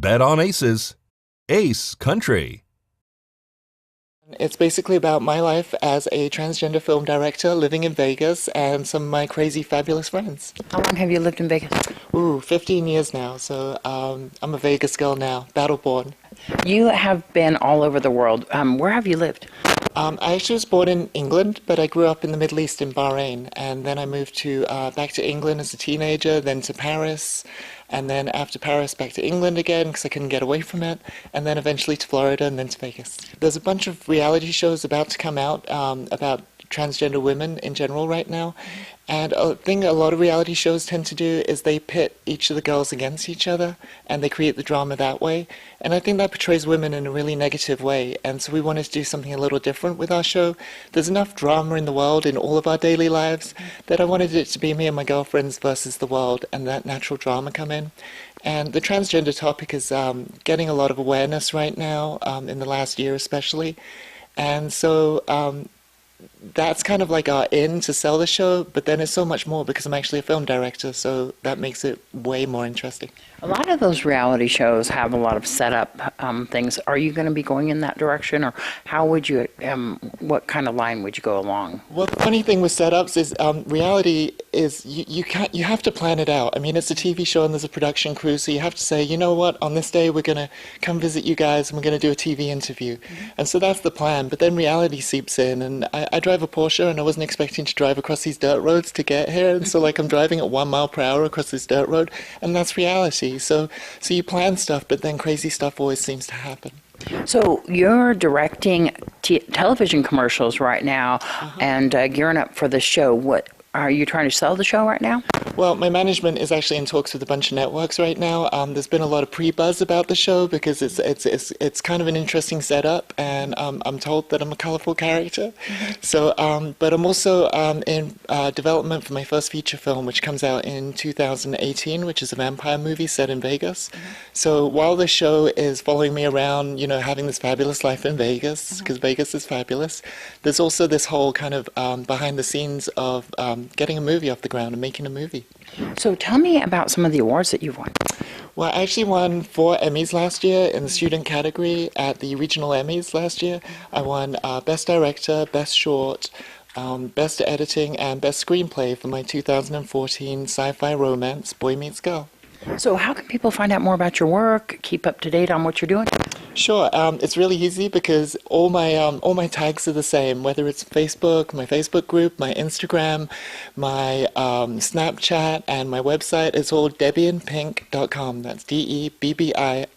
Bet on Aces. Ace Country. It's basically about my life as a transgender film director living in Vegas and some of my crazy, fabulous friends. How long have you lived in Vegas? Ooh, 15 years now, so I'm a Vegas girl now, battle-born. You have been all over the world. Where have you lived? I actually was born in England, but I grew up in the Middle East in Bahrain, and then I moved back to England as a teenager, then to Paris, and then after Paris back to England again because I couldn't get away from it, and then eventually to Florida and then to Vegas. There's a bunch of reality shows about to come out about transgender women in general right now, and a thing a lot of reality shows tend to do is they pit each of the girls against each other and they create the drama that way, and I think that portrays women in a really negative way, and so we wanted to do something a little different with our show. There's enough drama in the world in all of our daily lives that I wanted it to be me and my girlfriends versus the world and that natural drama come in. And the transgender topic is getting a lot of awareness right now, in the last year especially, and so that's kind of like our in to sell the show, but then it's so much more because I'm actually a film director, so that makes it way more interesting. A lot of those reality shows have a lot of setup things. Are you going to be going in that direction, or how would you, what kind of line would you go along? Well, the funny thing with setups is reality is you have to plan it out. I mean, it's a TV show and there's a production crew, so you have to say, you know what, on this day we're going to come visit you guys and we're going to do a TV interview. And so that's the plan, but then reality seeps in, and I drive a Porsche and I wasn't expecting to drive across these dirt roads to get here, and so like I'm driving at 1 mile per hour across this dirt road, and that's reality. So you plan stuff, but then crazy stuff always seems to happen. So you're directing television commercials right now and gearing up for the show. What are you trying to sell the show right now? Well, my management is actually in talks with a bunch of networks right now. There's been a lot of pre-buzz about the show because it's kind of an interesting setup, and I'm told that I'm a colorful character. So, but I'm also in development for my first feature film, which comes out in 2018, which is a vampire movie set in Vegas. So while the show is following me around, you know, having this fabulous life in Vegas, because Vegas is fabulous, there's also this whole kind of behind the scenes of getting a movie off the ground and making a movie. So tell me about some of the awards that you've won. Well, I actually won 4 Emmys last year in the student category at the regional Emmys last year. I won Best Director, Best Short, Best Editing, and Best Screenplay for my 2014 sci-fi romance, Boy Meets Girl. So how can people find out more about your work, keep up to date on what you're doing? Sure, it's really easy because all my tags are the same, whether it's Facebook, my Facebook group, my Instagram, my Snapchat, and my website. It's all debbiinpink.com. That's DEBBIINPINK.